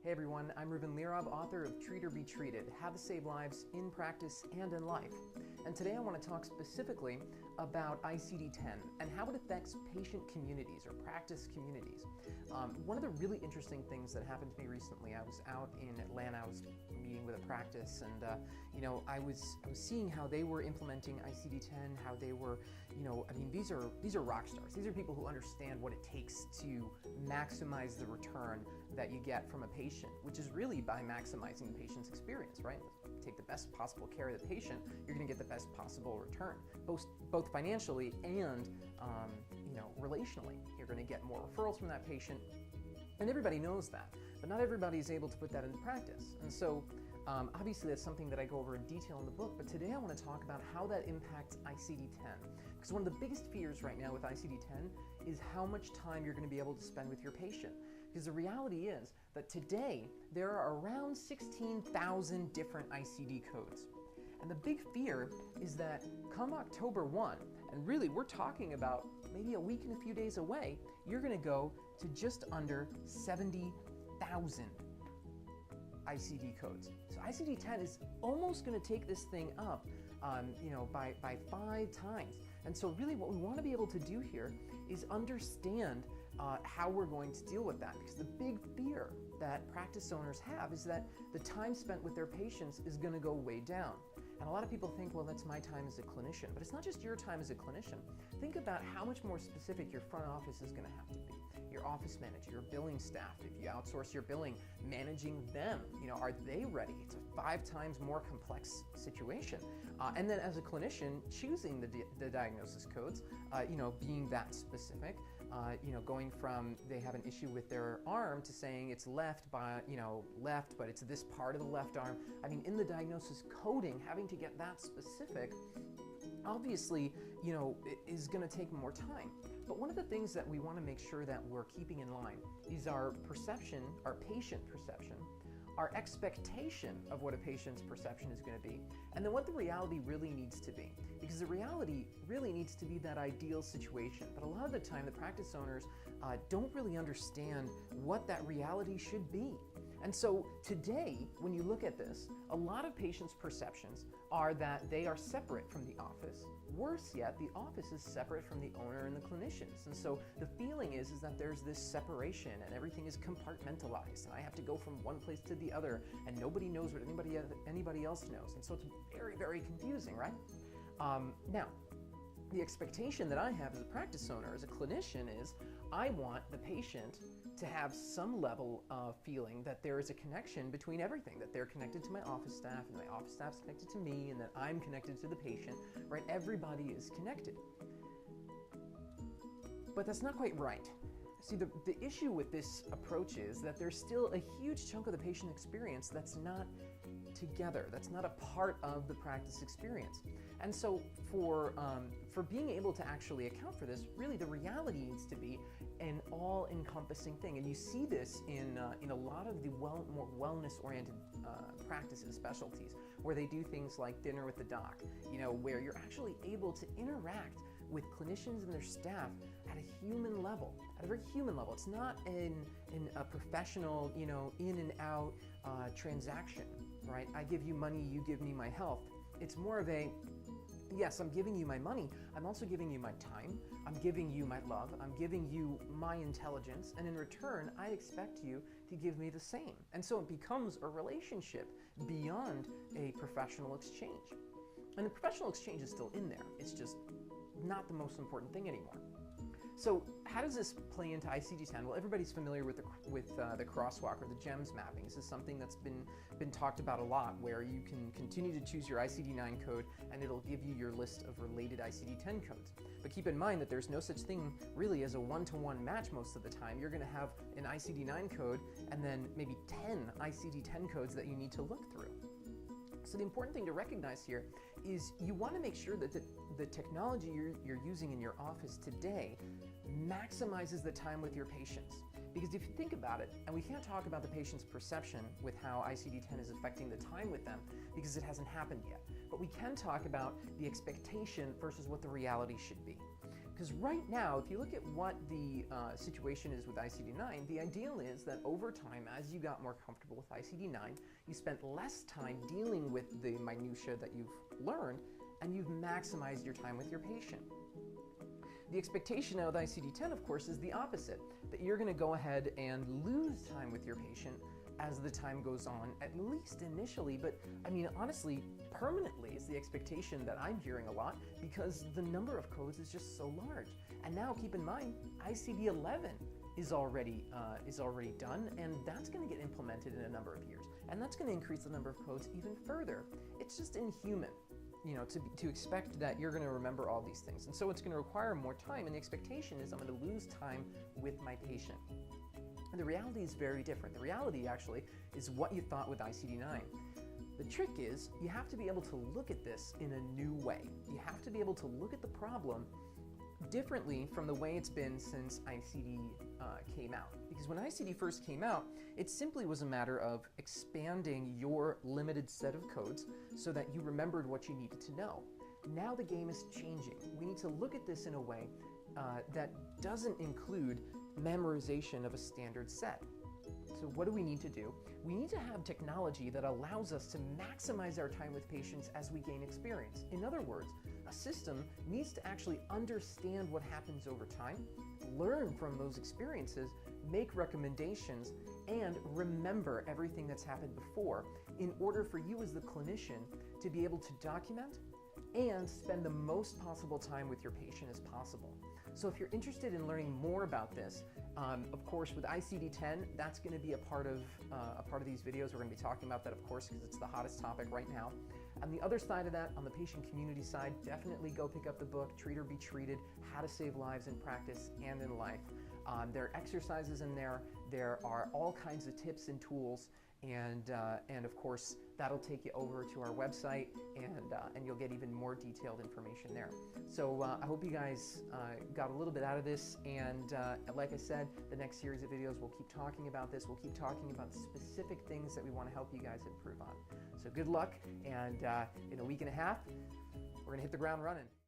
Hey everyone, I'm Reuven Lirov, author of Treat or Be Treated, How to Save Lives in Practice and in Life. And today I want to talk specifically about ICD-10 and how it affects patient communities or practice communities. One of the really interesting things that happened to me recently, I was out in Atlanta, I was meeting with a practice, and I was seeing how they were implementing ICD-10, how they were, these are rock stars. These are people who understand what it takes to maximize the return that you get from a patient, which is really by maximizing the patient's experience, right? Take the best possible care of the patient, you're going to get the best possible return, both financially and relationally. You're going to get more referrals from that patient, and everybody knows that, but not everybody is able to put that into practice. And so obviously that's something that I go over in detail in the book, but today I want to talk about how that impacts ICD-10. Because one of the biggest fears right now with ICD-10 is how much time you're going to be able to spend with your patient. Because the reality is that today there are around 16,000 different ICD codes. And the big fear is that come October 1, and really we're talking about maybe a week and a few days away, you're going to go to just under 70,000 ICD codes. So ICD-10 is almost going to take this thing up by 5 times. And so really what we want to be able to do here is understand how we're going to deal with that, because the big fear that practice owners have is that the time spent with their patients is going to go way down. And a lot of people think, well, that's my time as a clinician, but it's not just your time as a clinician. Think about how much more specific your front office is going to have to be. Your office manager, your billing staff, if you outsource your billing, managing them, are they ready? It's a 5 times more complex situation. And then as a clinician, choosing the diagnosis codes, being that specific, going from they have an issue with their arm to saying it's left, but it's this part of the left arm. I mean, in the diagnosis coding, having to get that specific, obviously, is going to take more time. But one of the things that we want to make sure that we're keeping in line is our perception, our patient perception, our expectation of what a patient's perception is going to be, and then what the reality really needs to be. Because the reality really needs to be that ideal situation. But a lot of the time, the practice owners don't really understand what that reality should be. And so today, when you look at this, a lot of patients' perceptions are that they are separate from the office. Worse yet, the office is separate from the owner and the clinicians. And so the feeling is that there's this separation and everything is compartmentalized, and I have to go from one place to the other, and nobody knows what anybody else knows. And so it's very, very confusing, right? Now, the expectation that I have as a practice owner, as a clinician, is I want the patient to have some level of feeling that there is a connection between everything, that they're connected to my office staff, and my office staff's connected to me, and that I'm connected to the patient, right? Everybody is connected. But that's not quite right. See, the issue with this approach is that there's still a huge chunk of the patient experience that's not together, that's not a part of the practice experience. And so for being able to actually account for this, really the reality needs to be an all-encompassing thing. And you see this in a lot of the more wellness-oriented practices, specialties, where they do things like dinner with the doc, where you're actually able to interact with clinicians and their staff at a human level, at a very human level. It's not in a professional, in and out transaction, right? I give you money, you give me my health. It's more of a, yes, I'm giving you my money, I'm also giving you my time, I'm giving you my love, I'm giving you my intelligence, and in return, I expect you to give me the same. And so it becomes a relationship beyond a professional exchange. And the professional exchange is still in there, it's just not the most important thing anymore. So how does this play into ICD-10? Well, everybody's familiar with the crosswalk or the GEMS mapping. This is something that's been talked about a lot, where you can continue to choose your ICD-9 code and it'll give you your list of related ICD-10 codes. But keep in mind that there's no such thing really as a one-to-one match most of the time. You're going to have an ICD-9 code and then maybe 10 ICD-10 codes that you need to look through. So the important thing to recognize here is you want to make sure that the technology you're using in your office today maximizes the time with your patients. Because if you think about it, and we can't talk about the patient's perception with how ICD-10 is affecting the time with them because it hasn't happened yet, but we can talk about the expectation versus what the reality should be. Because right now, if you look at what the situation is with ICD-9, the ideal is that over time, as you got more comfortable with ICD-9, you spent less time dealing with the minutia that you've learned, and you've maximized your time with your patient. The expectation now with ICD-10, of course, is the opposite, that you're going to go ahead and lose time with your patient as the time goes on, at least initially, but I mean, honestly, permanently is the expectation that I'm hearing a lot, because the number of codes is just so large. And now keep in mind, ICD-11 is already done, and that's going to get implemented in a number of years. And that's going to increase the number of codes even further. It's just inhuman, you know, to expect that you're going to remember all these things. And so it's going to require more time, and the expectation is I'm going to lose time with my patient. And the reality is very different. The reality actually is what you thought with ICD-9. The trick is you have to be able to look at this in a new way. You have to be able to look at the problem differently from the way it's been since ICD came out. Because when ICD first came out, it simply was a matter of expanding your limited set of codes so that you remembered what you needed to know. Now the game is changing. We need to look at this in a way that doesn't include memorization of a standard set. So what do we need to do? We need to have technology that allows us to maximize our time with patients as we gain experience. In other words, a system needs to actually understand what happens over time, learn from those experiences, make recommendations, and remember everything that's happened before in order for you as the clinician to be able to document and spend the most possible time with your patient as possible. So if you're interested in learning more about this, of course, with ICD-10, that's going to be a part of these videos. We're going to be talking about that, of course, because it's the hottest topic right now. On the other side of that, on the patient community side, definitely go pick up the book, Treat or Be Treated, How to Save Lives in Practice and in Life. There are exercises in there. There are all kinds of tips and tools. And of course, that'll take you over to our website, and you'll get even more detailed information there. So I hope you guys got a little bit out of this, and like I said, the next series of videos we'll keep talking about this. We'll keep talking about specific things that we want to help you guys improve on. So good luck, and in a week and a half, we're going to hit the ground running.